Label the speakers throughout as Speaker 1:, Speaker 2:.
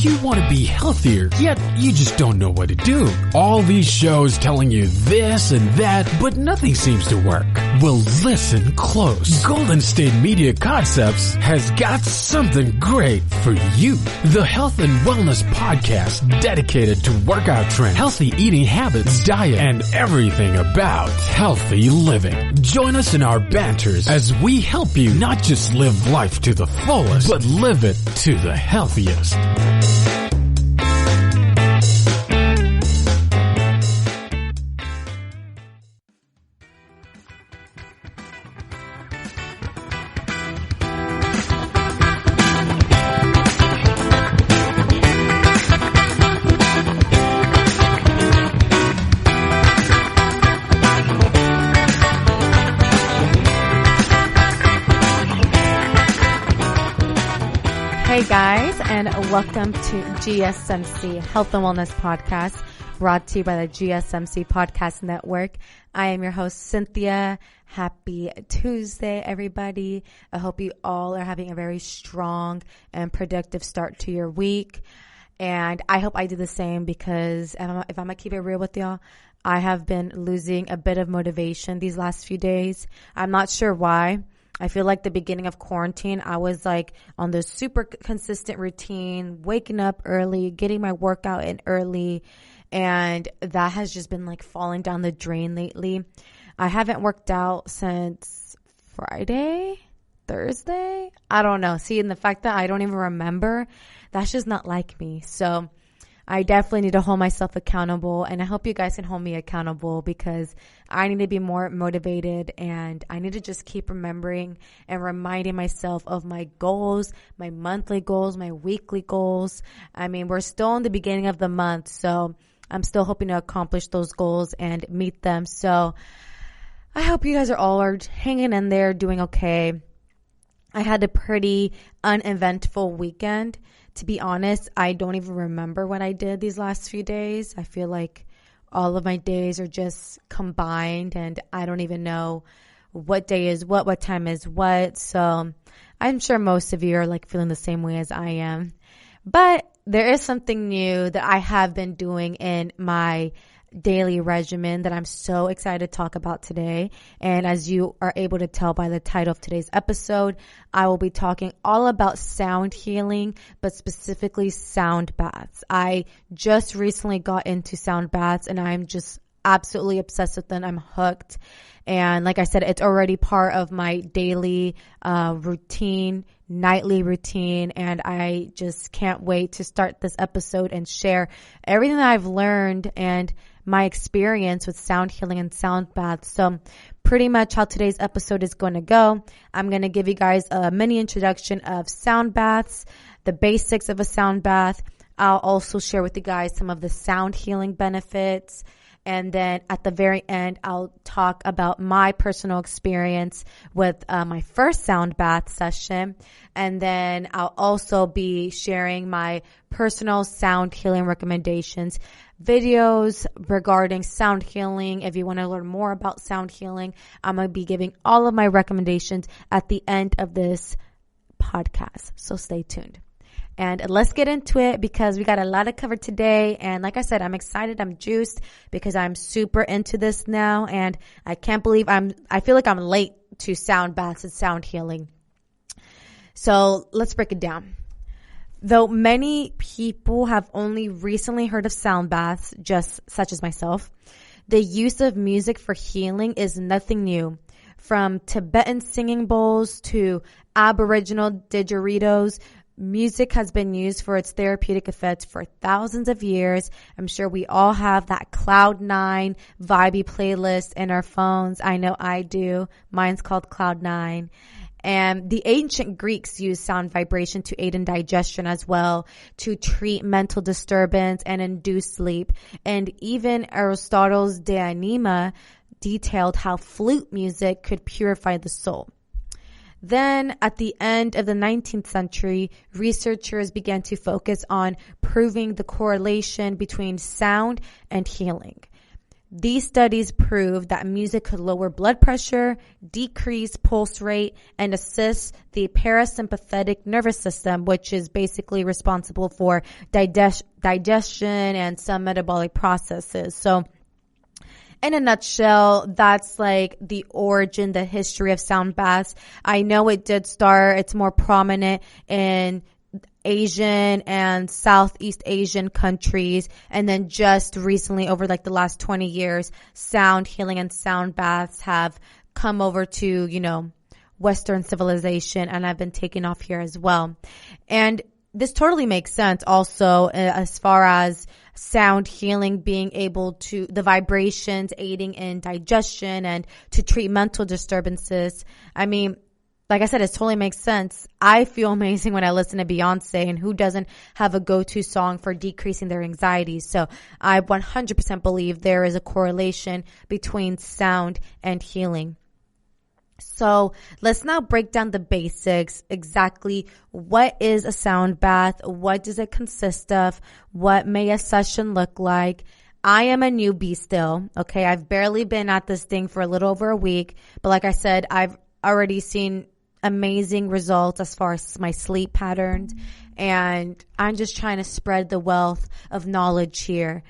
Speaker 1: Do you want to be healthier, yet you just don't know what to do? All these shows telling you this and that, but nothing seems to work. Well, listen close. Golden State Media Concepts has got something great for you. The Health and Wellness Podcast dedicated to workout trends, healthy eating habits, diet, and everything about healthy living. Join us in our banters as we help you not just live life to the fullest, but live it to the healthiest.
Speaker 2: Hey guys, and welcome to GSMC Health and Wellness Podcast, brought to you by the GSMC Podcast Network. I am your host, Cynthia. Happy Tuesday, everybody. I hope you all are having a very strong and productive start to your week. And I hope I do the same, because if I'm going to keep it real with y'all, I have been losing a bit of motivation these last few days. I'm not sure why. I feel like the beginning of quarantine, I was like on this super consistent routine, waking up early, getting my workout in early, and that has just been like falling down the drain lately. I haven't worked out since Thursday. I don't know. See, and the fact that I don't even remember, that's just not like me. So I definitely need to hold myself accountable, and I hope you guys can hold me accountable, because I need to be more motivated, and I need to just keep remembering and reminding myself of my goals, my monthly goals, my weekly goals. I mean, we're still in the beginning of the month, so I'm still hoping to accomplish those goals and meet them. So I hope you guys are hanging in there, doing okay. I had a pretty uneventful weekend. To be honest, I don't even remember what I did these last few days. I feel like all of my days are just combined, and I don't even know what day is what time is what. So I'm sure most of you are like feeling the same way as I am. But there is something new that I have been doing in my daily regimen that I'm so excited to talk about today. And as you are able to tell by the title of today's episode, I will be talking all about sound healing, but specifically sound baths. I just recently got into sound baths, and I'm just absolutely obsessed with them. I'm hooked. And like I said, it's already part of my daily routine, nightly routine. And I just can't wait to start this episode and share everything that I've learned and my experience with sound healing and sound baths. So pretty much how today's episode is going to go, I'm going to give you guys a mini introduction of sound baths, the basics of a sound bath. I'll also share with you guys some of the sound healing benefits. And then at the very end, I'll talk about my personal experience with my first sound bath session. And then I'll also be sharing my personal sound healing recommendations, videos regarding sound healing. If you want to learn more about sound healing, I'm going to be giving all of my recommendations at the end of this podcast. So stay tuned. And let's get into it, because we got a lot to cover today. And like I said, I'm excited. I'm juiced because I'm super into this now. And I can't believe I feel like I'm late to sound baths and sound healing. So let's break it down. Though many people have only recently heard of sound baths, just such as myself, the use of music for healing is nothing new. From Tibetan singing bowls to Aboriginal didgeridos, music has been used for its therapeutic effects for thousands of years. I'm sure we all have that Cloud9 vibey playlist in our phones. I know I do. Mine's called Cloud9. And the ancient Greeks used sound vibration to aid in digestion as well, to treat mental disturbance and induce sleep. And even Aristotle's De Anima detailed how flute music could purify the soul. Then at the end of the 19th century, researchers began to focus on proving the correlation between sound and healing. These studies prove that music could lower blood pressure, decrease pulse rate, and assist the parasympathetic nervous system, which is basically responsible for digestion and some metabolic processes. So in a nutshell, that's like the origin, the history of sound baths. I know it did start, it's more prominent in Asian and Southeast Asian countries. And then just recently, over like the last 20 years, sound healing and sound baths have come over to, Western civilization, and have been taken off here as well. And this totally makes sense also as far as sound healing being able to, the vibrations aiding in digestion and to treat mental disturbances. I mean, like I said, it totally makes sense. I feel amazing when I listen to Beyonce, and who doesn't have a go-to song for decreasing their anxieties? So I 100% believe there is a correlation between sound and healing. So let's now break down the basics. Exactly what is a sound bath? What does it consist of? What may a session look like? I am a newbie still. Okay. I've barely been at this thing for a little over a week, but like I said, I've already seen amazing results as far as my sleep patterns, and I'm just trying to spread the wealth of knowledge here.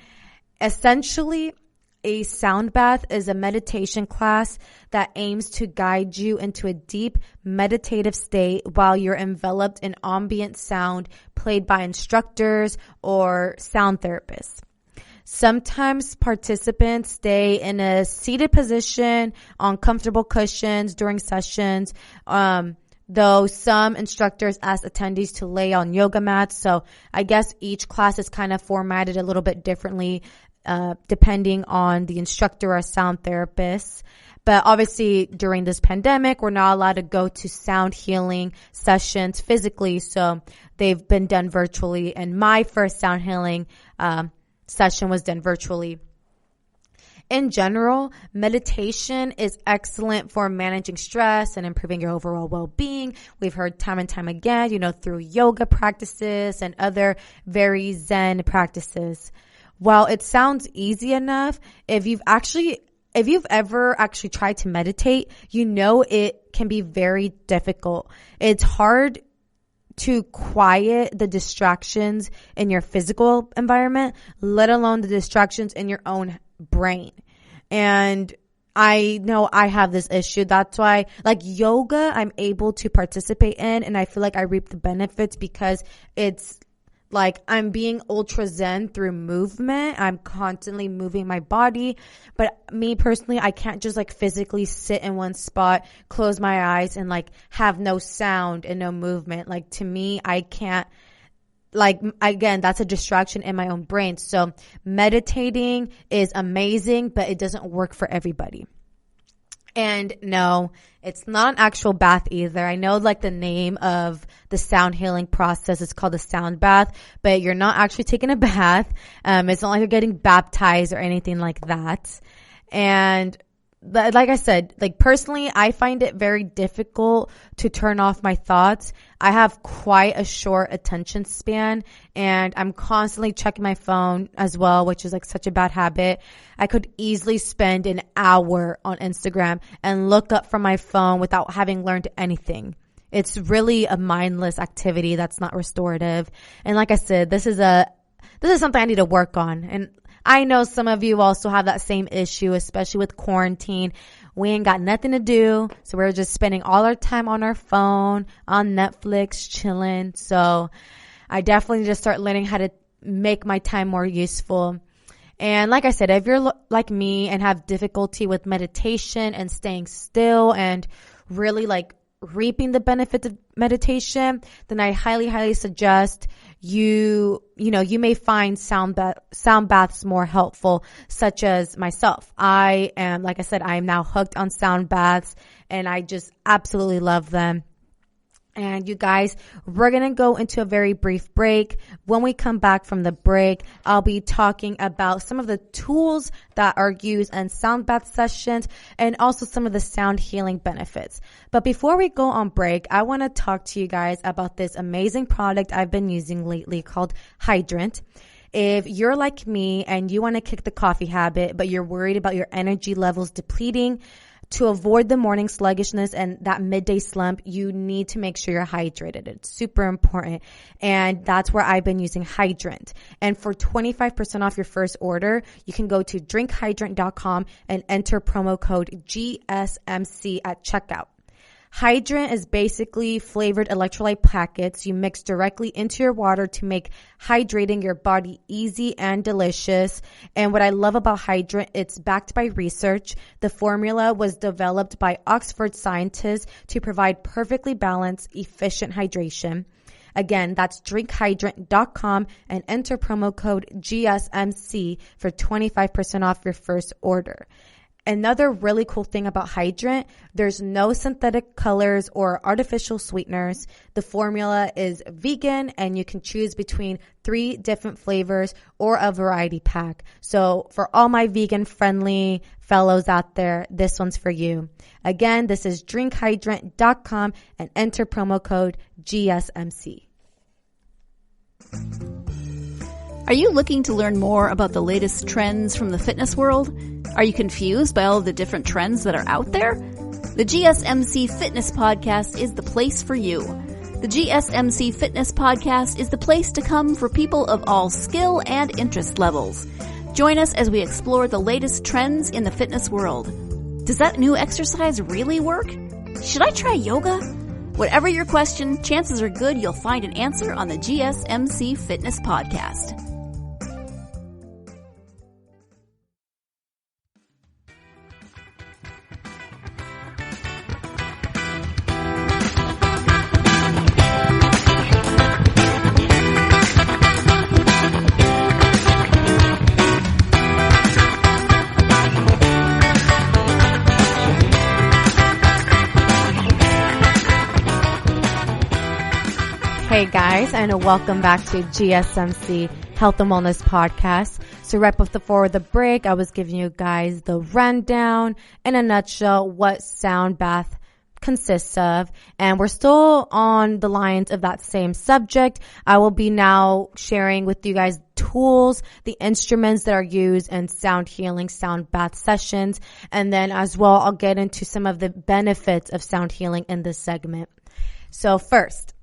Speaker 2: Essentially, a sound bath is a meditation class that aims to guide you into a deep meditative state while you're enveloped in ambient sound played by instructors or sound therapists. Sometimes participants stay in a seated position on comfortable cushions during sessions, though some instructors ask attendees to lay on yoga mats. So I guess each class is kind of formatted a little bit differently depending on the instructor or sound therapist. But obviously during this pandemic, we're not allowed to go to sound healing sessions physically. So they've been done virtually. And my first sound healing session was done virtually. In general, meditation is excellent for managing stress and improving your overall well-being. We've heard time and time again, through yoga practices and other very Zen practices. While it sounds easy enough, if you've ever actually tried to meditate, it can be very difficult. It's hard to quiet the distractions in your physical environment, let alone the distractions in your own brain. And I know I have this issue. That's why, like yoga, I'm able to participate in, and I feel like I reap the benefits because it's like I'm being ultra zen through movement. I'm constantly moving my body. But me personally, I can't just like physically sit in one spot, close my eyes, and like have no sound and no movement. Like to me, I can't, like, again, that's a distraction in my own brain. So meditating is amazing, but it doesn't work for everybody. And no, it's not an actual bath either. I know like the name of the sound healing process is called a sound bath, but you're not actually taking a bath. It's not like you're getting baptized or anything like that. And like I said, like personally, I find it very difficult to turn off my thoughts. I have quite a short attention span, and I'm constantly checking my phone as well, which is like such a bad habit. I could easily spend an hour on Instagram and look up from my phone without having learned anything. It's really a mindless activity that's not restorative. And like I said, this is something I need to work on. And I know some of you also have that same issue, especially with quarantine. We ain't got nothing to do, so we're just spending all our time on our phone, on Netflix, chilling. So I definitely need to start learning how to make my time more useful. And like I said, if you're like me and have difficulty with meditation and staying still and really like reaping the benefits of meditation, then I highly, highly suggest you may find sound baths more helpful, such as myself. I am now hooked on sound baths, and I just absolutely love them. And you guys, we're going to go into a very brief break. When we come back from the break, I'll be talking about some of the tools that are used in sound bath sessions and also some of the sound healing benefits. But before we go on break, I want to talk to you guys about this amazing product I've been using lately called Hydrant. If you're like me and you want to kick the coffee habit, but you're worried about your energy levels depleting, to avoid the morning sluggishness and that midday slump, you need to make sure you're hydrated. It's super important. And that's where I've been using Hydrant. And for 25% off your first order, you can go to drinkhydrant.com and enter promo code GSMC at checkout. Hydrant is basically flavored electrolyte packets you mix directly into your water to make hydrating your body easy and delicious. And what I love about Hydrant, it's backed by research. The formula was developed by Oxford scientists to provide perfectly balanced, efficient hydration. Again, that's drinkhydrant.com and enter promo code GSMC for 25% off your first order. Another really cool thing about Hydrant, there's no synthetic colors or artificial sweeteners. The formula is vegan and you can choose between 3 different flavors or a variety pack. So for all my vegan friendly fellows out there, this one's for you. Again, this is drinkhydrant.com and enter promo code GSMC.
Speaker 3: Are you looking to learn more about the latest trends from the fitness world? Are you confused by all of the different trends that are out there? The GSMC Fitness Podcast is the place for you. The GSMC Fitness Podcast is the place to come for people of all skill and interest levels. Join us as we explore the latest trends in the fitness world. Does that new exercise really work? Should I try yoga? Whatever your question, chances are good you'll find an answer on the GSMC Fitness Podcast.
Speaker 2: Hey guys, and welcome back to GSMC Health and Wellness Podcast. So right before the break, I was giving you guys the rundown in a nutshell what sound bath consists of, and we're still on the lines of that same subject. I will be now sharing with you guys tools, the instruments that are used in sound healing, sound bath sessions, and then as well I'll get into some of the benefits of sound healing in this segment. So first,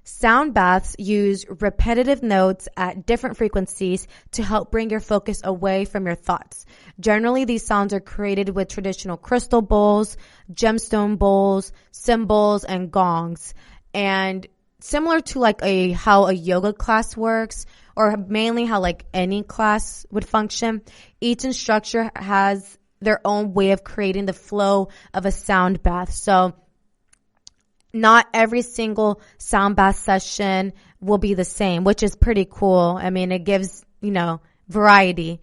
Speaker 2: sound baths use repetitive notes at different frequencies to help bring your focus away from your thoughts. Generally, these sounds are created with traditional crystal bowls, gemstone bowls, cymbals, and gongs. And similar to like how a yoga class works, or mainly how like any class would function, each instructor has their own way of creating the flow of a sound bath. So not every single sound bath session will be the same, which is pretty cool. I mean, it gives, variety.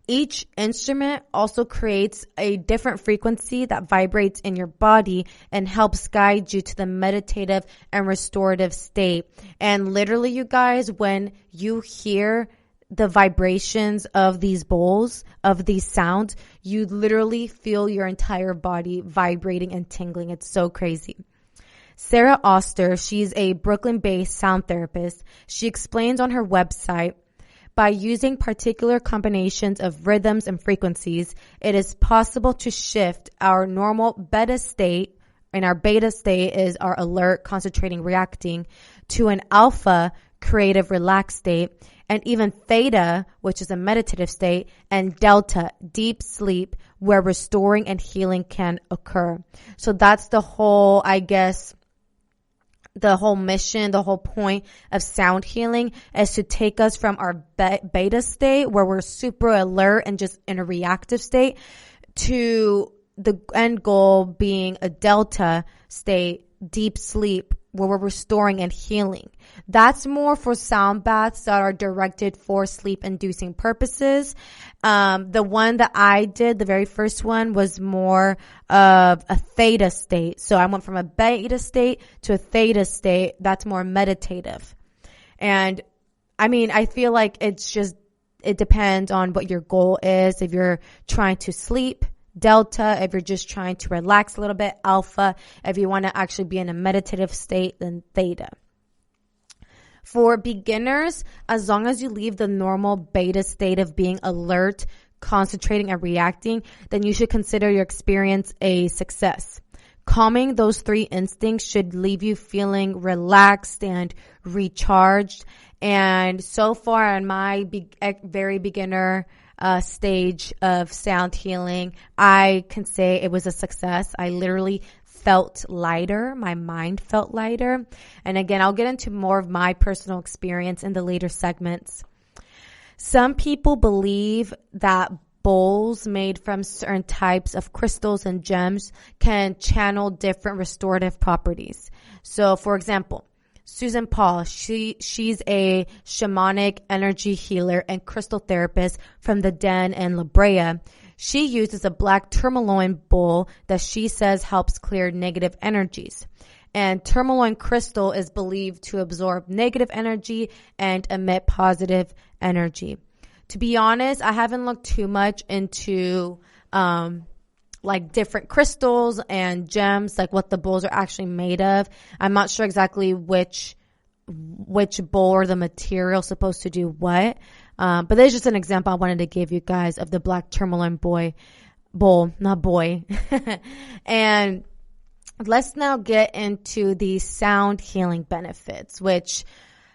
Speaker 2: Each instrument also creates a different frequency that vibrates in your body and helps guide you to the meditative and restorative state. And literally, you guys, when you hear the vibrations of these bowls, of these sounds, you literally feel your entire body vibrating and tingling. It's so crazy. Sarah Oster, she's a Brooklyn-based sound therapist. She explains on her website, by using particular combinations of rhythms and frequencies, it is possible to shift our normal beta state, and our beta state is our alert, concentrating, reacting, to an alpha, creative, relaxed state, and even theta, which is a meditative state, and delta, deep sleep, where restoring and healing can occur. So that's the whole, the whole mission, the whole point of sound healing is to take us from our beta state where we're super alert and just in a reactive state to the end goal being a delta state, deep sleep, where we're restoring and healing. That's more for sound baths that are directed for sleep inducing purposes. The one that I did, the very first one, was more of a theta state. So I went from a beta state to a theta state. That's more meditative. And I mean, I feel like it depends on what your goal is. If you're trying to sleep, delta. If you're just trying to relax a little bit, alpha. If you want to actually be in a meditative state, then theta. For beginners, as long as you leave the normal beta state of being alert, concentrating, and reacting, then you should consider your experience a success. Calming those 3 instincts should leave you feeling relaxed and recharged. And so far on my very beginner stage of sound healing, I can say it was a success. I literally felt lighter. My mind felt lighter. And again, I'll get into more of my personal experience in the later segments. Some people believe that bowls made from certain types of crystals and gems can channel different restorative properties. So, for example, Susan Paul, she's a shamanic energy healer and crystal therapist from the Den in La Brea. She uses a black tourmaline bowl that she says helps clear negative energies. And tourmaline crystal is believed to absorb negative energy and emit positive energy. To be honest, I haven't looked too much into like different crystals and gems, like what the bowls are actually made of. I'm not sure exactly which bowl or the material is supposed to do what. But there's just an example I wanted to give you guys of the black tourmaline bowl. And let's now get into the sound healing benefits, which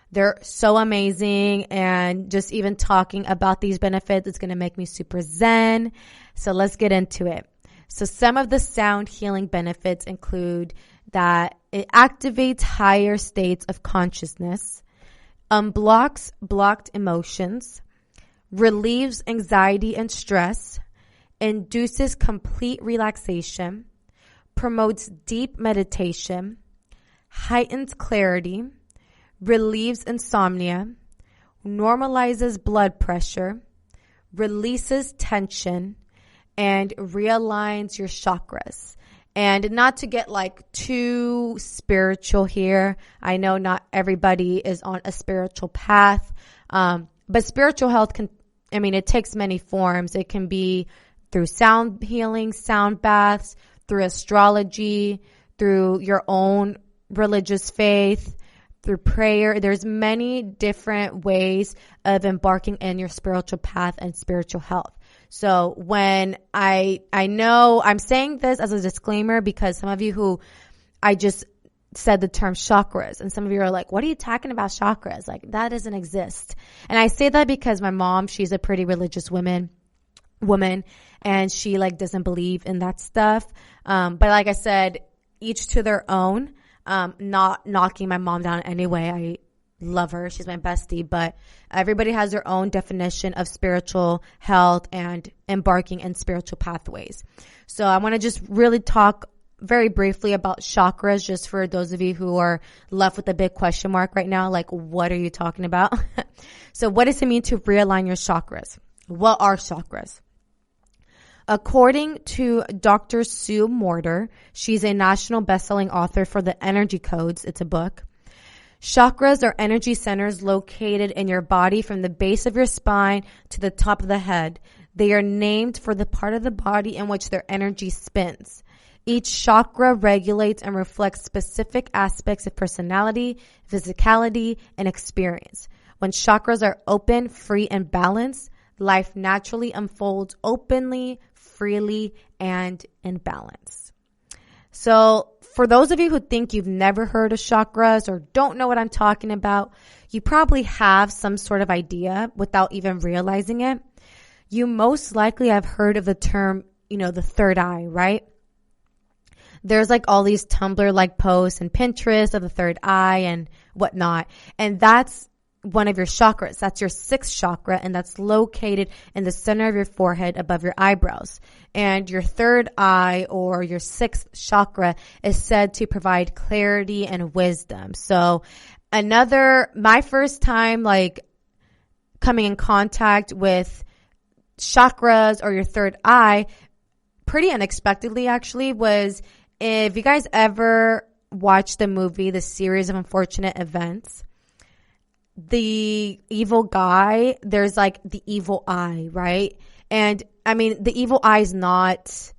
Speaker 2: they're so amazing. And just even talking about these benefits is going to make me super zen. So let's get into it. So some of the sound healing benefits include that it activates higher states of consciousness, unblocks blocked emotions, relieves anxiety and stress, induces complete relaxation, promotes deep meditation, heightens clarity, relieves insomnia, normalizes blood pressure, releases tension, and realigns your chakras. And not to get like too spiritual here. I know not everybody is on a spiritual path. But spiritual health it takes many forms. It can be through sound healing, sound baths, through astrology, through your own religious faith, through prayer. There's many different ways of embarking in your spiritual path and spiritual health. So when I know I'm saying this as a disclaimer because some of you who I just said the term chakras and some of you are like, what are you talking about chakras? Like that doesn't exist. And I say that because my mom, she's a pretty religious woman and she like doesn't believe in that stuff. But like I said, each to their own, not knocking my mom down anyway. I love her. She's my bestie, but everybody has their own definition of spiritual health and embarking in spiritual pathways. So I want to just really talk very briefly about chakras, just for those of you who are left with a big question mark right now, like, what are you talking about? So what does it mean to realign your chakras? What are chakras? According to Dr. Sue Morter, she's a national best-selling author for The Energy Codes. It's a book. Chakras are energy centers located in your body from the base of your spine to the top of the head. They are named for the part of the body in which their energy spins. Each chakra regulates and reflects specific aspects of personality, physicality, and experience. When chakras are open, free, and balanced, life naturally unfolds openly, freely, and in balance. So for those of you who think you've never heard of chakras or don't know what I'm talking about, you probably have some sort of idea without even realizing it. You most likely have heard of the term, the third eye, right? There's like all these Tumblr like posts and Pinterest of the third eye and whatnot. And that's one of your chakras. That's your sixth chakra, and that's located in the center of your forehead above your eyebrows. And your third eye or your sixth chakra is said to provide clarity and wisdom. So my first time like coming in contact with chakras or your third eye, pretty unexpectedly actually, was if you guys ever watched the movie, The Series of Unfortunate Events, the evil guy, there's like the evil eye, right? And the evil eye is not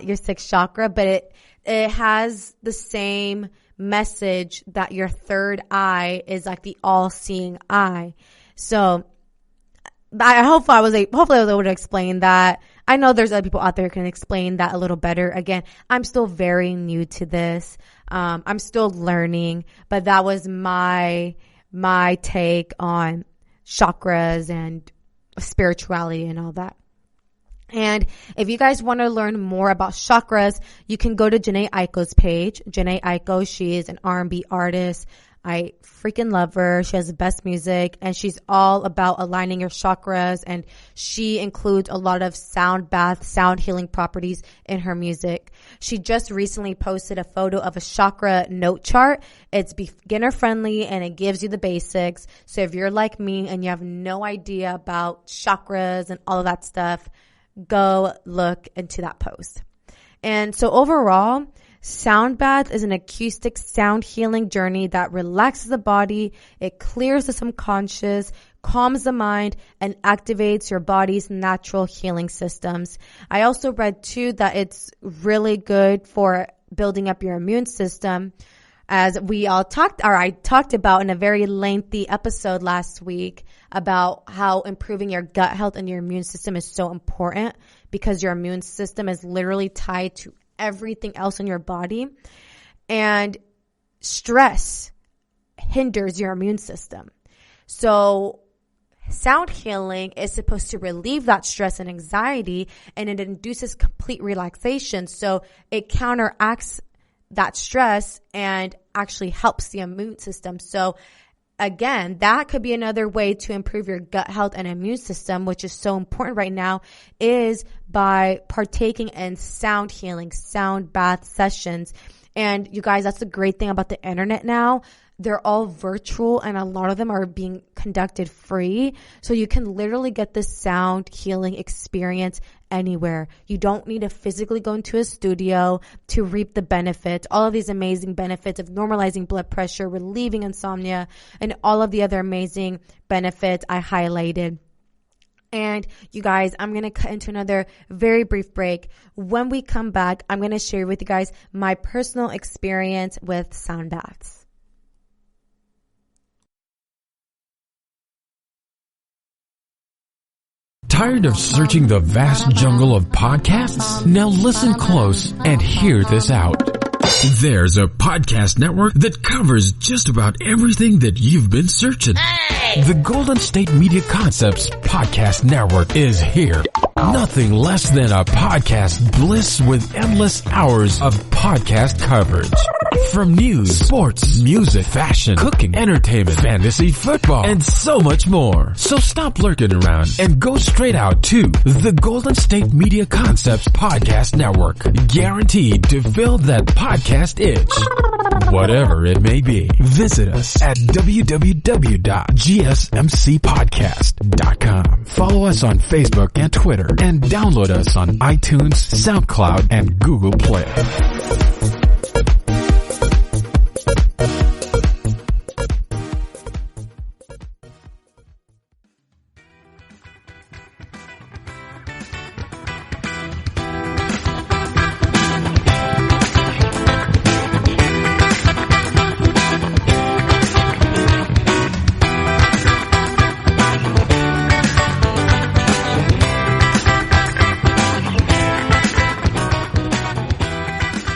Speaker 2: your sixth chakra, but it has the same message that your third eye is like the all-seeing eye. So hopefully I was able to explain that. I know there's other people out there who can explain that a little better. Again, I'm still very new to this. I'm still learning, but that was my take on chakras and spirituality and all that. And if you guys want to learn more about chakras, you can go to Jhené Aiko's page. Jhené Aiko, she is an R&B artist. I freaking love her. She has the best music, and she's all about aligning your chakras, and she includes a lot of sound bath, sound healing properties in her music. She just recently posted a photo of a chakra note chart. It's beginner friendly and it gives you the basics. So if you're like me and you have no idea about chakras and all of that stuff, go look into that post. And so overall, sound bath is an acoustic sound healing journey that relaxes the body, it clears the subconscious, calms the mind, and activates your body's natural healing systems. I also read too that it's really good for building up your immune system, as I talked about in a very lengthy episode last week about how improving your gut health and your immune system is so important, because your immune system is literally tied to everything else in your body, and stress hinders your immune system. So sound healing is supposed to relieve that stress and anxiety, and it induces complete relaxation. So it counteracts that stress and actually helps the immune system. So again, that could be another way to improve your gut health and immune system, which is so important right now, is by partaking in sound healing, sound bath sessions. And you guys, that's the great thing about the internet now. They're all virtual, and a lot of them are being conducted free. So you can literally get this sound healing experience anywhere. You don't need to physically go into a studio to reap the benefits, all of these amazing benefits of normalizing blood pressure, relieving insomnia, and all of the other amazing benefits I highlighted. And you guys, I'm going to cut into another very brief break. When we come back, I'm going to share with you guys my personal experience with sound baths.
Speaker 1: Tired of searching the vast jungle of podcasts? Now listen close and hear this out. There's a podcast network that covers just about everything that you've been searching. Hey! The Golden State Media Concepts Podcast Network is here. Nothing less than a podcast bliss with endless hours of podcast coverage. From news, sports, music, fashion, cooking, entertainment, fantasy, football, and so much more. So stop lurking around and go straight out to the Golden State Media Concepts Podcast Network. Guaranteed to fill that podcast itch. Whatever it may be. Visit us at www.gsmcpodcast.com. Follow us on Facebook and Twitter, and download us on iTunes, SoundCloud, and Google Play.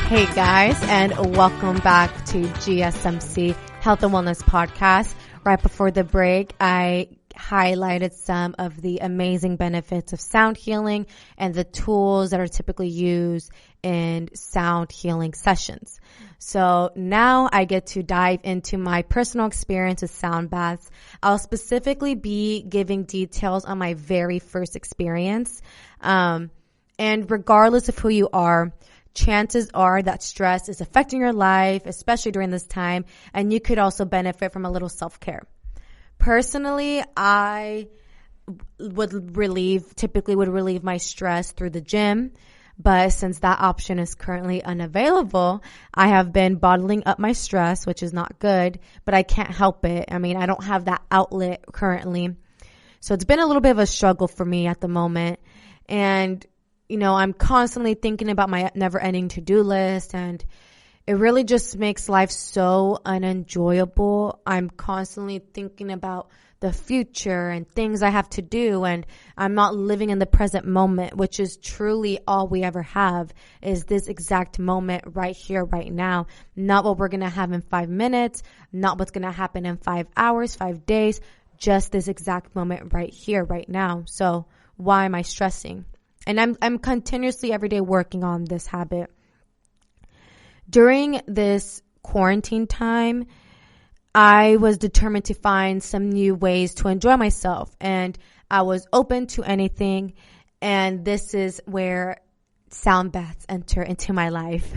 Speaker 2: Hey guys, and welcome back to GSMC Health and Wellness Podcast. Right before the break, I highlighted some of the amazing benefits of sound healing and the tools that are typically used in sound healing sessions. So now I get to dive into my personal experience with sound baths. I'll specifically be giving details on my very first experience. And regardless of who you are, chances are that stress is affecting your life, especially during this time, and you could also benefit from a little self-care. Personally, I typically would relieve my stress through the gym, but since that option is currently unavailable, I have been bottling up my stress, which is not good, but I can't help it. I mean, I don't have that outlet currently. So it's been a little bit of a struggle for me at the moment, and I'm constantly thinking about my never-ending to-do list, and it really just makes life so unenjoyable. I'm constantly thinking about the future and things I have to do, and I'm not living in the present moment, which is truly all we ever have, is this exact moment right here, right now. Not what we're going to have in 5 minutes, not what's going to happen in 5 hours, 5 days, just this exact moment right here, right now. So why am I stressing? And I'm continuously every day working on this habit. During this quarantine time, I was determined to find some new ways to enjoy myself, and I was open to anything. And this is where sound baths enter into my life.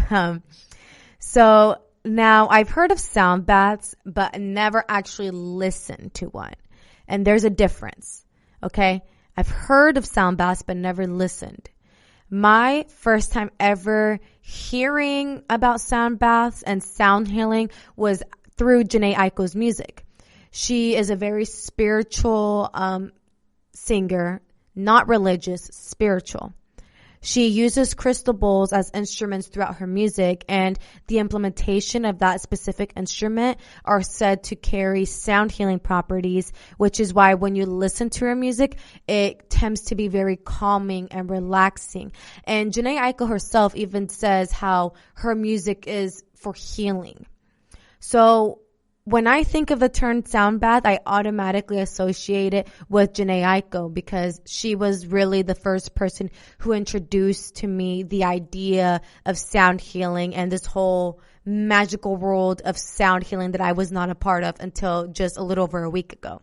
Speaker 2: So now I've heard of sound baths, but never actually listened to one. And there's a difference. Okay. I've heard of sound baths, but never listened. My first time ever hearing about sound baths and sound healing was through Jhené Aiko's music. She is a very spiritual singer, not religious, spiritual. She uses crystal bowls as instruments throughout her music, and the implementation of that specific instrument are said to carry sound healing properties, which is why when you listen to her music, it tends to be very calming and relaxing. And Jhené Aiko herself even says how her music is for healing. So when I think of the term sound bath, I automatically associate it with Jhené Aiko, because she was really the first person who introduced to me the idea of sound healing and this whole magical world of sound healing that I was not a part of until just a little over a week ago.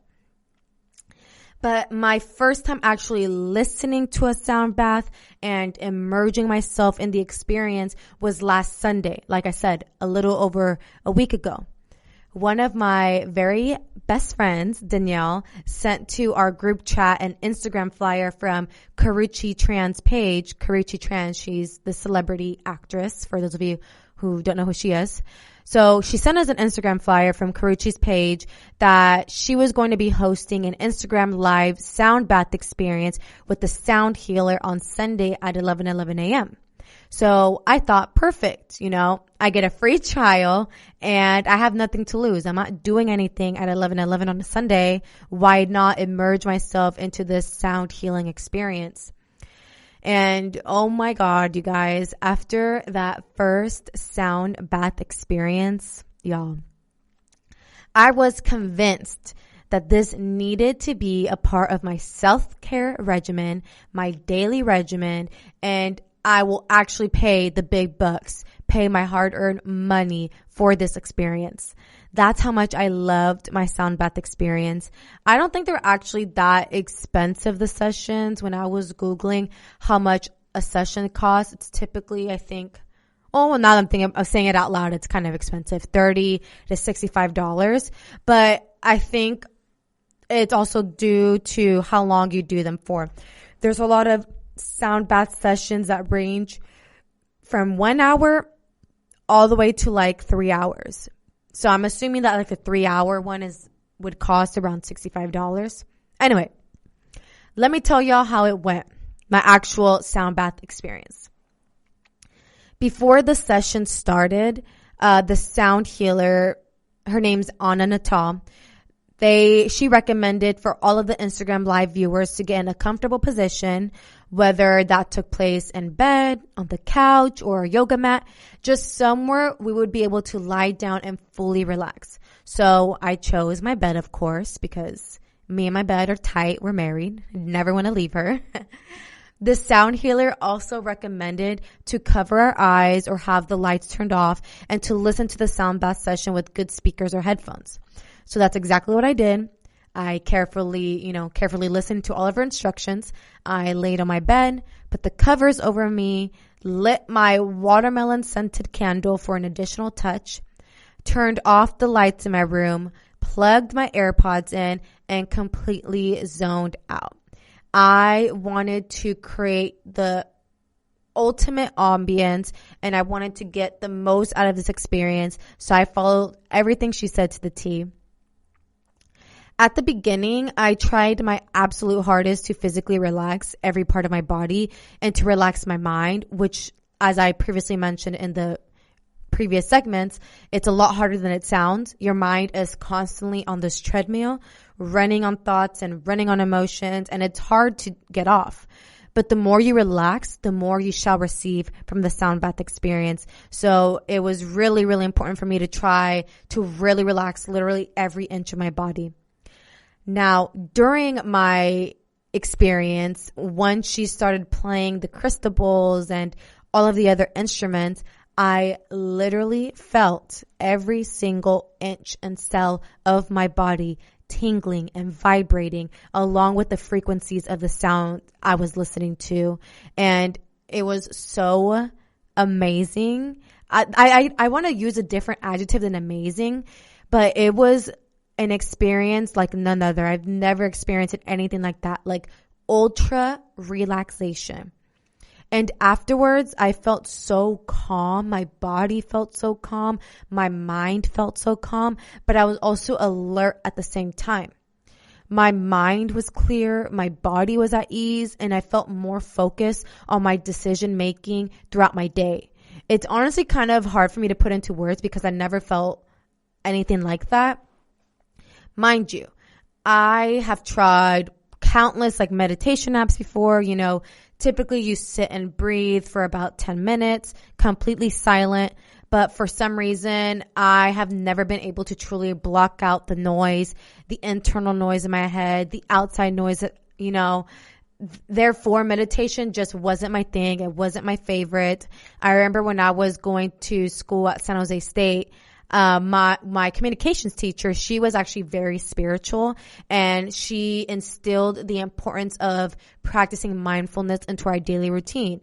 Speaker 2: But my first time actually listening to a sound bath and immersing myself in the experience was last Sunday. Like I said, a little over a week ago. One of my very best friends, Danielle, sent to our group chat an Instagram flyer from Karrueche Tran's page. Karrueche Tran, she's the celebrity actress, for those of you who don't know who she is. So she sent us an Instagram flyer from Karrueche's page that she was going to be hosting an Instagram live sound bath experience with the sound healer on Sunday at 11:11 a.m. So I thought, perfect, I get a free trial and I have nothing to lose. I'm not doing anything at 11:11 on a Sunday. Why not immerse myself into this sound healing experience? And oh my God, you guys, after that first sound bath experience, y'all, I was convinced that this needed to be a part of my self-care regimen, my daily regimen, and I will actually pay the big bucks, pay my hard-earned money for this experience. That's how much I loved my sound bath experience. I don't think they're actually that expensive, the sessions. When I was Googling how much a session costs, it's typically, I think, now that I'm thinking of saying it out loud, it's kind of expensive, $30 to $65. But I think it's also due to how long you do them for. There's a lot of sound bath sessions that range from 1 hour all the way to like 3 hours. So I'm assuming that like the 3-hour one would cost around $65. Anyway, let me tell y'all how it went. My actual sound bath experience. Before the session started, the sound healer, her name's Anna Natal, she recommended for all of the Instagram live viewers to get in a comfortable position, whether that took place in bed, on the couch, or a yoga mat, just somewhere we would be able to lie down and fully relax. So I chose my bed, of course, because me and my bed are tight. We're married. Never want to leave her. The sound healer also recommended to cover our eyes or have the lights turned off and to listen to the sound bath session with good speakers or headphones. So that's exactly what I did. I carefully listened to all of her instructions. I laid on my bed, put the covers over me, lit my watermelon scented candle for an additional touch, turned off the lights in my room, plugged my AirPods in, and completely zoned out. I wanted to create the ultimate ambience, and I wanted to get the most out of this experience. So I followed everything she said to the T. At the beginning, I tried my absolute hardest to physically relax every part of my body and to relax my mind, which, as I previously mentioned in the previous segments, it's a lot harder than it sounds. Your mind is constantly on this treadmill, running on thoughts and running on emotions, and it's hard to get off. But the more you relax, the more you shall receive from the sound bath experience. So it was really, really important for me to try to really relax literally every inch of my body. Now, during my experience, once she started playing the crystal bowls and all of the other instruments, I literally felt every single inch and cell of my body tingling and vibrating along with the frequencies of the sound I was listening to. And it was so amazing. I want to use a different adjective than amazing, but it was an experience like none other. I've never experienced anything like that, like ultra relaxation. And afterwards, I felt so calm. My body felt so calm. My mind felt so calm, but I was also alert at the same time. My mind was clear. My body was at ease, and I felt more focused on my decision making throughout my day. It's honestly kind of hard for me to put into words because I never felt anything like that. Mind you, I have tried countless like meditation apps before. Typically you sit and breathe for about 10 minutes, completely silent. But for some reason, I have never been able to truly block out the noise, the internal noise in my head, the outside noise, Therefore, meditation just wasn't my thing. It wasn't my favorite. I remember when I was going to school at San Jose State, my communications teacher, she was actually very spiritual, and she instilled the importance of practicing mindfulness into our daily routine.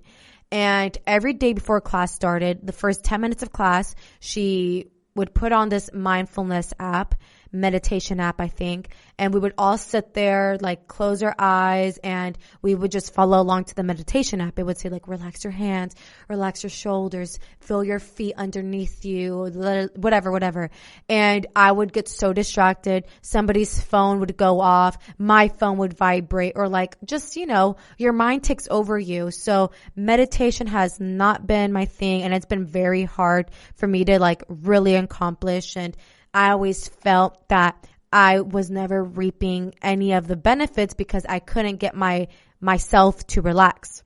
Speaker 2: And every day before class started, the first 10 minutes of class, she would put on this mindfulness app, meditation app, I think. And we would all sit there, like close our eyes, and we would just follow along to the meditation app. It would say like, relax your hands, relax your shoulders, feel your feet underneath you, whatever. And I would get so distracted. Somebody's phone would go off. My phone would vibrate, or like just, your mind takes over you. So meditation has not been my thing, and it's been very hard for me to like really accomplish. And I always felt that I was never reaping any of the benefits because I couldn't get myself to relax.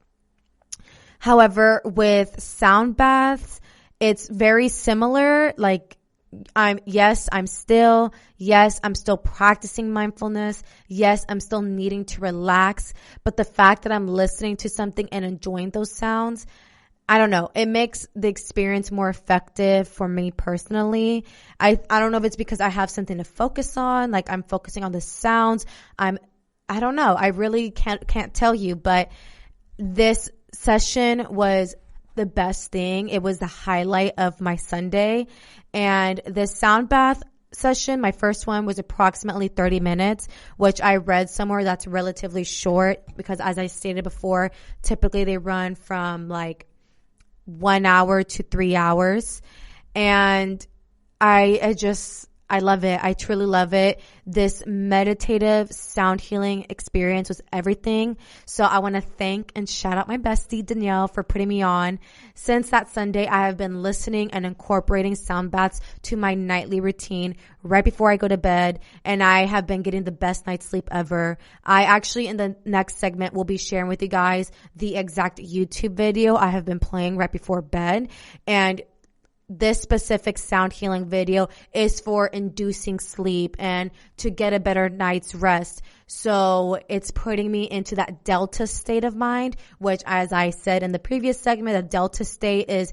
Speaker 2: However, with sound baths, it's very similar. Like I'm still practicing mindfulness. Yes, I'm still needing to relax. But the fact that I'm listening to something and enjoying those sounds, I don't know. It makes the experience more effective for me personally. I don't know if it's because I have something to focus on. Like I'm focusing on the sounds. I don't know. I really can't tell you, but this session was the best thing. It was the highlight of my Sunday. And the sound bath session, my first one, was approximately 30 minutes, which I read somewhere that's relatively short because, as I stated before, typically they run from like 1 hour to 3 hours. And I love it. I truly love it. This meditative sound healing experience was everything. So I want to thank and shout out my bestie Danielle for putting me on. Since that Sunday, I have been listening and incorporating sound baths to my nightly routine right before I go to bed, and I have been getting the best night's sleep ever. I actually, in the next segment, will be sharing with you guys the exact YouTube video I have been playing right before bed. And this specific sound healing video is for inducing sleep and to get a better night's rest. So it's putting me into that delta state of mind, which, as I said in the previous segment, a delta state is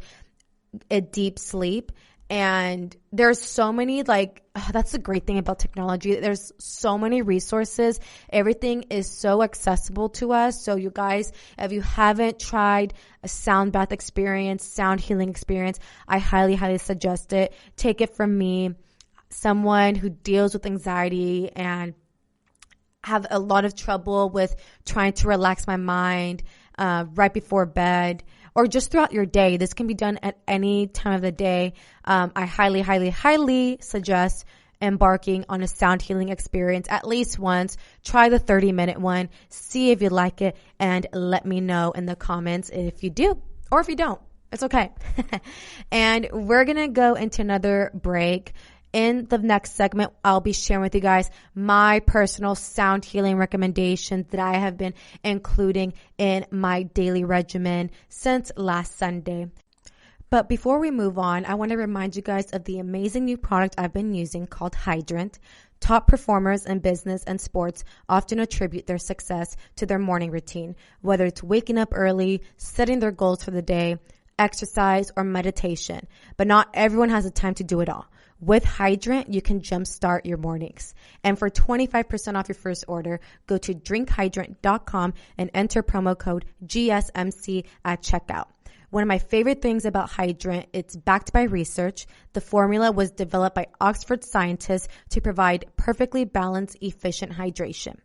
Speaker 2: a deep sleep. And there's so many, that's the great thing about technology. There's so many resources. Everything is so accessible to us. So you guys, if you haven't tried a sound bath experience, sound healing experience, I highly, highly suggest it. Take it from me, someone who deals with anxiety and have a lot of trouble with trying to relax my mind right before bed, or just throughout your day. This can be done at any time of the day. I highly, highly, highly suggest embarking on a sound healing experience at least once. Try the 30-minute one. See if you like it, and let me know in the comments if you do or if you don't. It's okay. And we're going to go into another break. In the next segment, I'll be sharing with you guys my personal sound healing recommendations that I have been including in my daily regimen since last Sunday. But before we move on, I want to remind you guys of the amazing new product I've been using called Hydrant. Top performers in business and sports often attribute their success to their morning routine, whether it's waking up early, setting their goals for the day, exercise, or meditation. But not everyone has the time to do it all. With Hydrant, you can jumpstart your mornings. And for 25% off your first order, go to drinkhydrant.com and enter promo code GSMC at checkout. One of my favorite things about Hydrant, it's backed by research. The formula was developed by Oxford scientists to provide perfectly balanced, efficient hydration.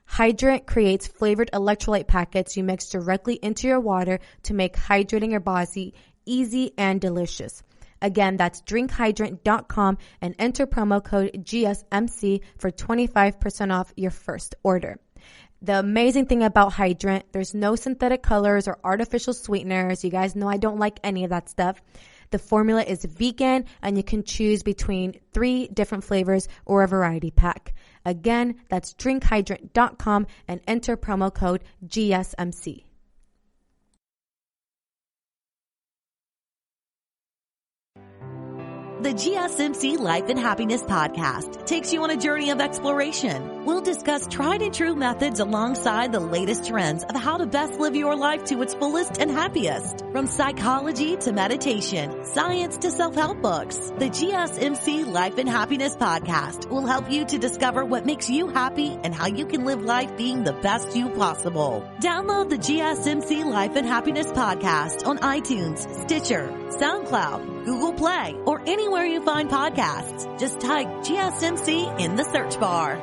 Speaker 2: Hydrant creates flavored electrolyte packets you mix directly into your water to make hydrating your body easy and delicious. Again, that's drinkhydrant.com and enter promo code GSMC for 25% off your first order. The amazing thing about Hydrant, there's no synthetic colors or artificial sweeteners. You guys know I don't like any of that stuff. The formula is vegan and you can choose between 3 different flavors or a variety pack. Again, that's drinkhydrant.com and enter promo code GSMC.
Speaker 4: The GSMC Life and Happiness podcast takes you on a journey of exploration. We'll discuss tried and true methods alongside the latest trends of how to best live your life to its fullest and happiest. From psychology to meditation, science to self-help books, the GSMC Life and Happiness podcast will help you to discover what makes you happy and how you can live life being the best you possible. Download the GSMC Life and Happiness podcast on iTunes, Stitcher, SoundCloud, Google Play, or anywhere you find podcasts. Just type GSMC in the search bar.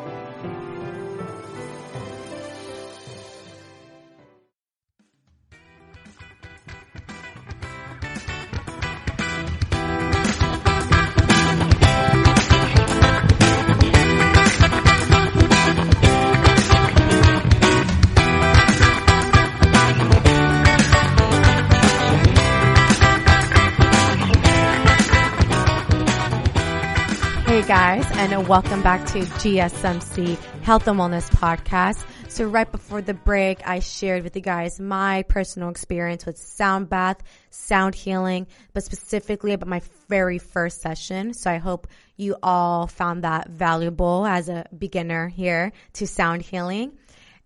Speaker 2: Hey guys, and welcome back to GSMC Health and Wellness Podcast. So right before the break, I shared with you guys my personal experience with sound bath, sound healing, but specifically about my very first session. So I hope you all found that valuable as a beginner here to sound healing.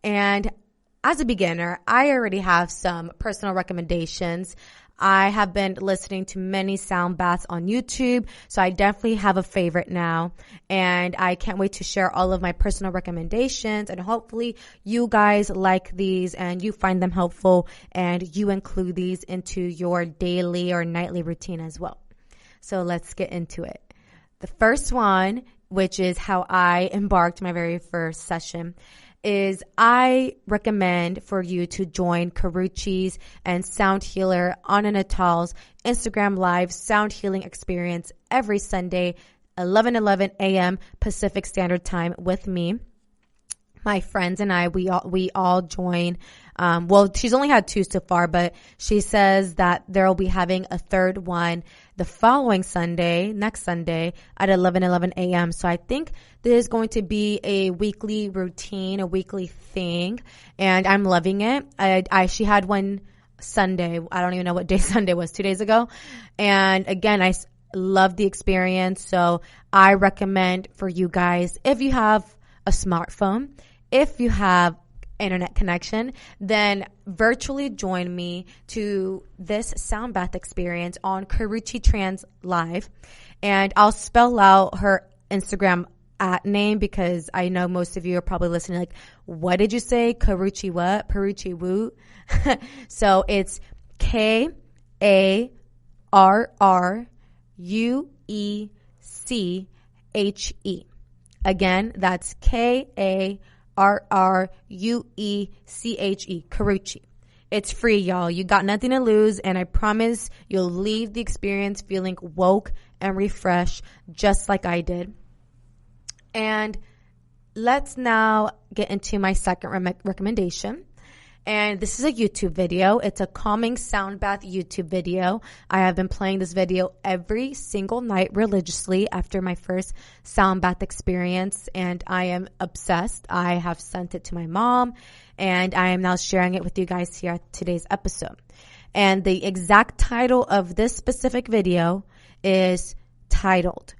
Speaker 2: And as a beginner, I already have some personal recommendations. I have been listening to many sound baths on YouTube, so I definitely have a favorite now. And I can't wait to share all of my personal recommendations, and hopefully you guys like these and you find them helpful and you include these into your daily or nightly routine as well. So let's get into it. The first one, which is how I embarked my very first session, is I recommend for you to join Karuchi's and Sound Healer Anna Natal's Instagram Live Sound Healing Experience every Sunday, 11:11 a.m. Pacific Standard Time with me. My friends and I, we all join. Well, she's only had 2 so far, but she says that they'll be having a third one the following Sunday, next Sunday at 11:11 a.m. So I think this is going to be a weekly routine, a weekly thing, and I'm loving it. She had one Sunday. I don't even know what day Sunday was, 2 days ago. And again, I love the experience. So I recommend for you guys, if you have a smartphone, if you have internet connection, then virtually join me to this sound bath experience on Karuchi Trans Live. And I'll spell out her Instagram name because I know most of you are probably listening like, what did you say? Karuchi what? Karuchi Woo? So it's KARRUECHE. Again, that's KARRUECHE, Karuchi. It's free, y'all. You got nothing to lose, and I promise you'll leave the experience feeling woke and refreshed, just like I did. And let's now get into my second recommendation. And this is a YouTube video. It's a calming sound bath YouTube video. I have been playing this video every single night religiously after my first sound bath experience, and I am obsessed. I have sent it to my mom, and I am now sharing it with you guys here at today's episode. And the exact title of this specific video is titled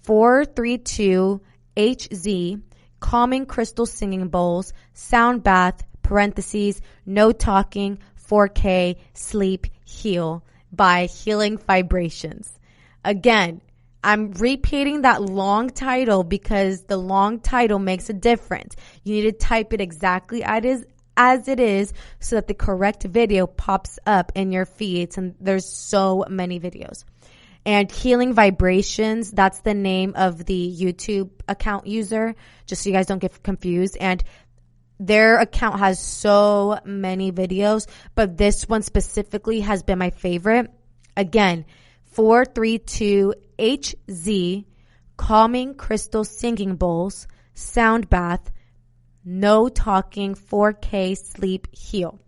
Speaker 2: 432HZ Calming Crystal Singing Bowls Sound Bath parentheses, no talking, 4K, sleep, heal by Healing Vibrations. Again, I'm repeating that long title because the long title makes a difference. You need to type it exactly as it is so that the correct video pops up in your feeds. And there's so many videos. And Healing Vibrations, that's the name of the YouTube account user, just so you guys don't get confused. And their account has so many videos, but this one specifically has been my favorite. Again, 432HZ, Calming Crystal Singing Bowls, Sound Bath, No Talking, 4K, Sleep, Heal.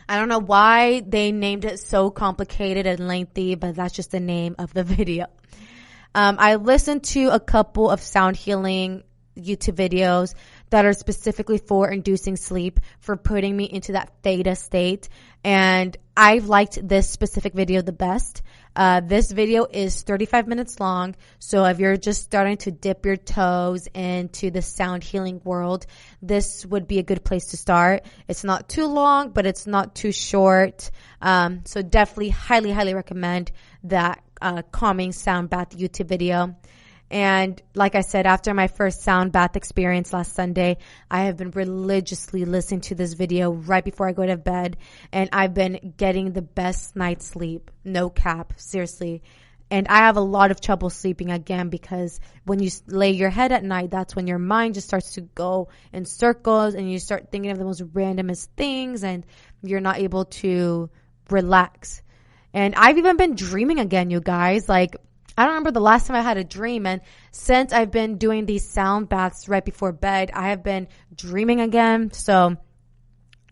Speaker 2: I don't know why they named it so complicated and lengthy, but that's just the name of the video. I listened to a couple of sound healing YouTube videos that are specifically for inducing sleep, for putting me into that theta state. And I've liked this specific video the best. This video is 35 minutes long. So if you're just starting to dip your toes into the sound healing world, this would be a good place to start. It's not too long, but it's not too short. So definitely highly recommend that calming sound bath YouTube video. And like I said, after my first sound bath experience last Sunday, I have been religiously listening to this video right before I go to bed. And I've been getting the best night's sleep. No cap. Seriously. And I have a lot of trouble sleeping again because when you lay your head at night, that's when your mind just starts to go in circles and you start thinking of the most randomest things and you're not able to relax. And I've even been dreaming again, you guys. Like, I don't remember the last time I had a dream, and since I've been doing these sound baths right before bed, I have been dreaming again. So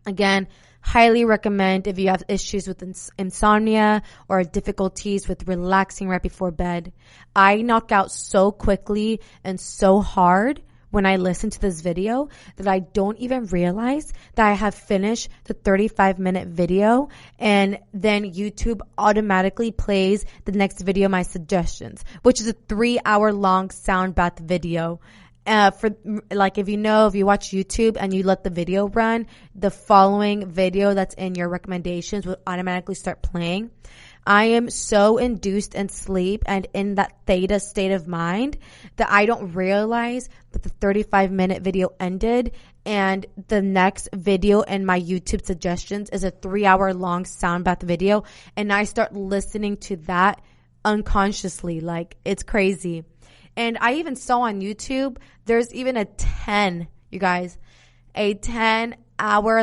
Speaker 2: again, highly recommend if you have issues with insomnia or difficulties with relaxing right before bed. I knock out so quickly and so hard when I listen to this video that I don't even realize that I have finished the 35-minute video, and then YouTube automatically plays the next video, my suggestions, which is a 3-hour long sound bath video. For like, if you watch YouTube and you let the video run, the following video that's in your recommendations will automatically start playing. I am so induced in sleep and in that theta state of mind that I don't realize that the 35-minute video ended and the next video in my YouTube suggestions is a 3-hour long sound bath video, and I start listening to that unconsciously. Like, it's crazy. And I even saw on YouTube, there's even a 10-hour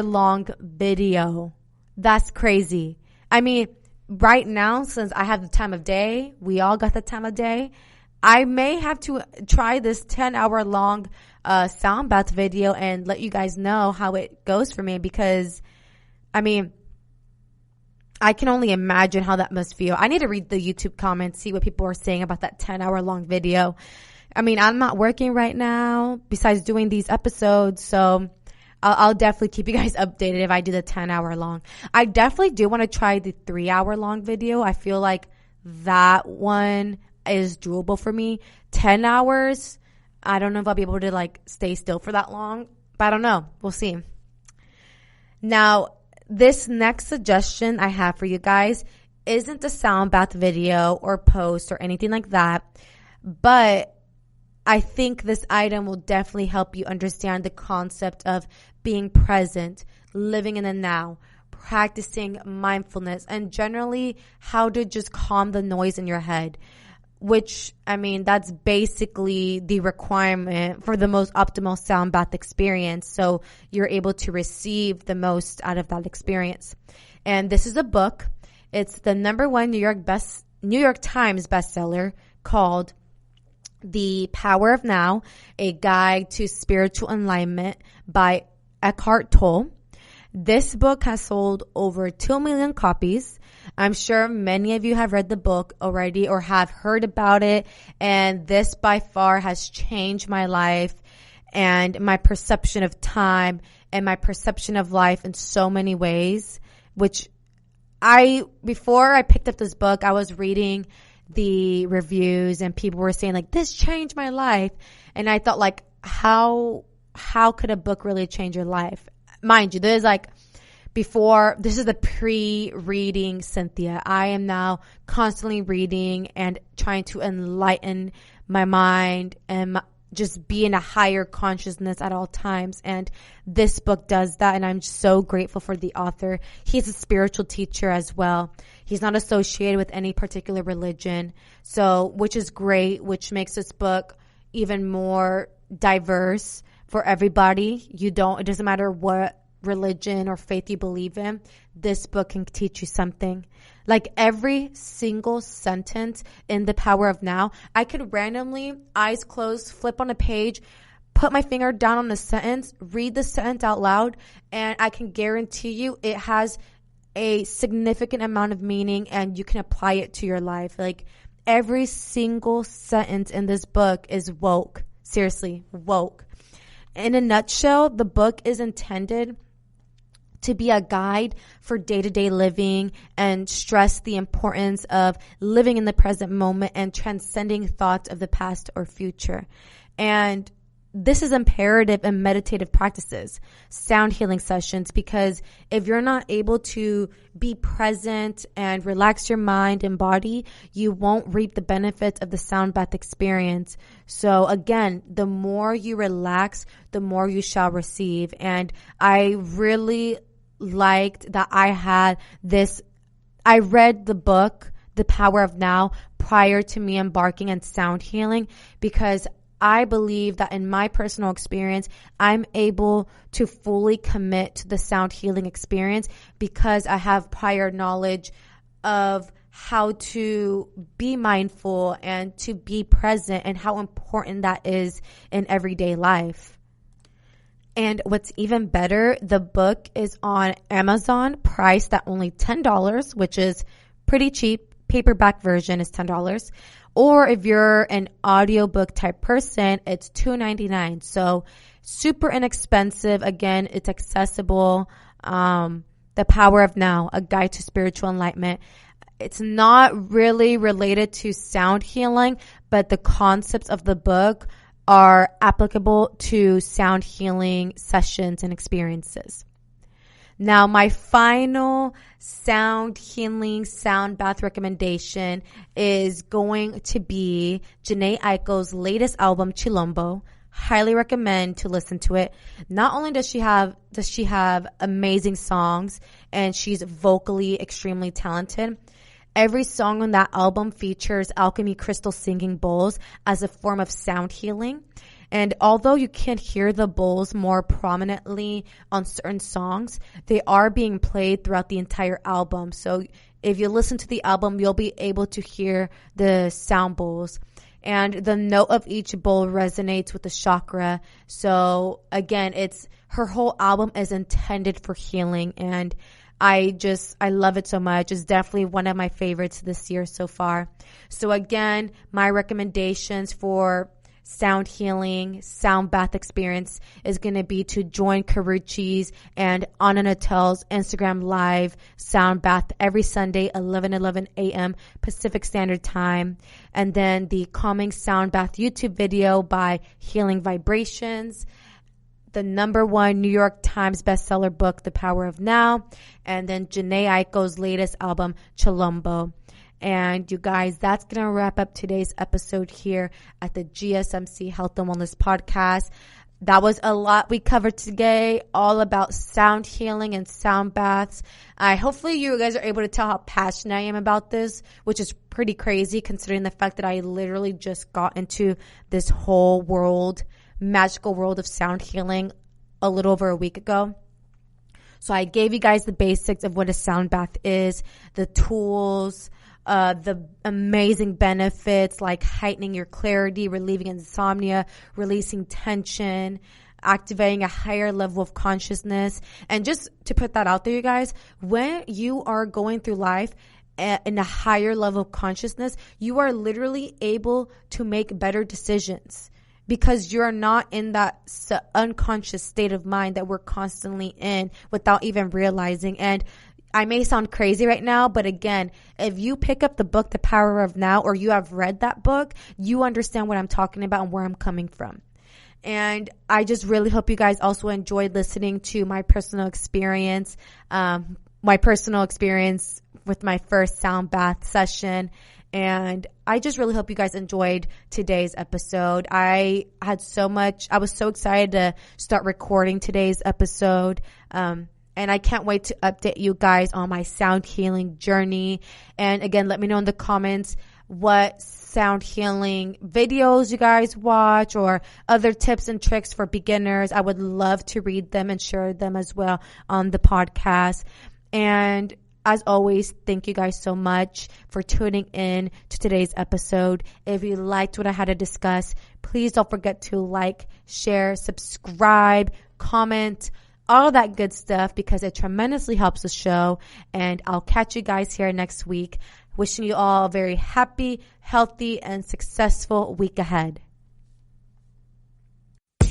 Speaker 2: long video. That's crazy. I mean, right now, since I have the time of day, we all got the time of day, I may have to try this 10-hour long sound bath video and let you guys know how it goes for me, because, I mean, I can only imagine how that must feel. I need to read the YouTube comments, see what people are saying about that 10-hour long video. I mean, I'm not working right now besides doing these episodes, so I'll definitely keep you guys updated if I do the 10-hour long. I definitely do want to try the 3-hour long video. I feel like that one is doable for me. 10 hours, I don't know if I'll be able to like stay still for that long, but I don't know. We'll see. Now, this next suggestion I have for you guys isn't a sound bath video or post or anything like that, but I think this item will definitely help you understand the concept of being present, living in the now, practicing mindfulness, and generally how to just calm the noise in your head, which, I mean, that's basically the requirement for the most optimal sound bath experience. So you're able to receive the most out of that experience. And this is a book. It's the #1 New York Times bestseller called The Power of Now, A Guide to Spiritual Enlightenment by Eckhart Tolle. This book has sold over 2 million copies. I'm sure many of you have read the book already or have heard about it. And this by far has changed my life and my perception of time and my perception of life in so many ways, which before I picked up this book, I was reading the reviews and people were saying like, this changed my life. And I thought like, how could a book really change your life? Mind you, this is the pre-reading Cynthia. I am now constantly reading and trying to enlighten my mind and just be in a higher consciousness at all times. And this book does that. And I'm so grateful for the author. He's a spiritual teacher as well. He's not associated with any particular religion. So, which is great, which makes this book even more diverse for everybody. It doesn't matter what religion or faith you believe in. This book can teach you something. Like every single sentence in The Power of Now, I could randomly, eyes closed, flip on a page, put my finger down on the sentence, read the sentence out loud, and I can guarantee you it has a significant amount of meaning and you can apply it to your life. Like every single sentence in this book is woke. Seriously, woke. In a nutshell, the book is intended to be a guide for day-to-day living and stress the importance of living in the present moment and transcending thoughts of the past or future. And this is imperative in meditative practices, sound healing sessions, because if you're not able to be present and relax your mind and body, you won't reap the benefits of the sound bath experience. So again, the more you relax, the more you shall receive. And I really liked that I read the book, The Power of Now, prior to me embarking on sound healing, because I believe that in my personal experience, I'm able to fully commit to the sound healing experience because I have prior knowledge of how to be mindful and to be present and how important that is in everyday life. And what's even better, the book is on Amazon, priced at only $10, which is pretty cheap. Paperback version is $10. Or if you're an audiobook type person, it's $2.99. So super inexpensive. Again, it's accessible. The Power of Now, a guide to spiritual enlightenment. It's not really related to sound healing, but the concepts of the book are applicable to sound healing sessions and experiences. Now, my final sound healing, sound bath recommendation is going to be Jhené Aiko's latest album, Chilombo. Highly recommend to listen to it. Not only does she have amazing songs and she's vocally extremely talented, every song on that album features alchemy crystal singing bowls as a form of sound healing. And although you can't hear the bowls more prominently on certain songs, they are being played throughout the entire album. So if you listen to the album, you'll be able to hear the sound bowls. And the note of each bowl resonates with the chakra. So again, her whole album is intended for healing. And I love it so much. It's definitely one of my favorites this year so far. So again, my recommendations for sound healing, sound bath experience is going to be to join Karuchi's and Anna Natel's Instagram Live sound bath every Sunday, 11 a.m. Pacific Standard Time. And then the Calming Sound Bath YouTube video by Healing Vibrations, the #1 New York Times bestseller book, The Power of Now, and then Jhené Aiko's latest album, Chilombo. And you guys, that's going to wrap up today's episode here at the GSMC Health and Wellness Podcast. That was a lot we covered today, all about sound healing and sound baths. Hopefully you guys are able to tell how passionate I am about this, which is pretty crazy considering the fact that I literally just got into this whole world, magical world of sound healing a little over a week ago. So I gave you guys the basics of what a sound bath is, the tools, the amazing benefits like heightening your clarity, relieving insomnia, releasing tension, activating a higher level of consciousness. And just to put that out there, you guys, when you are going through life in a higher level of consciousness, you are literally able to make better decisions because you're not in that unconscious state of mind that we're constantly in without even realizing. And I may sound crazy right now, but again, if you pick up the book, The Power of Now, or you have read that book, you understand what I'm talking about and where I'm coming from. And I just really hope you guys also enjoyed listening to my personal experience with my first sound bath session. And I just really hope you guys enjoyed today's episode. I was so excited to start recording today's episode. And I can't wait to update you guys on my sound healing journey. And again, let me know in the comments what sound healing videos you guys watch or other tips and tricks for beginners. I would love to read them and share them as well on the podcast. And as always, thank you guys so much for tuning in to today's episode. If you liked what I had to discuss, please don't forget to like, share, subscribe, comment, all that good stuff, because it tremendously helps the show. And I'll catch you guys here next week. Wishing you all a very happy, healthy, and successful week ahead.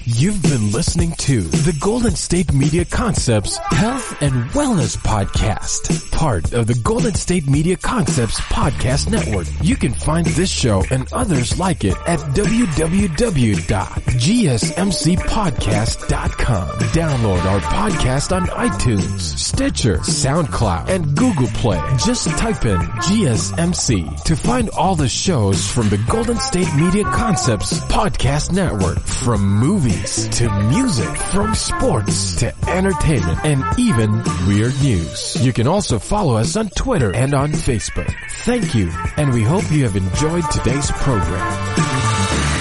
Speaker 1: You've been listening to the Golden State Media Concepts Health and Wellness Podcast, part of the Golden State Media Concepts Podcast Network. You can find this show and others like it at www.gsmcpodcast.com. Download our podcast on iTunes, Stitcher, SoundCloud, and Google Play. Just type in GSMC to find all the shows from the Golden State Media Concepts Podcast Network, from movies to music, from sports to entertainment, and even weird news. You can also follow us on Twitter and on Facebook. Thank you, and we hope you have enjoyed today's program.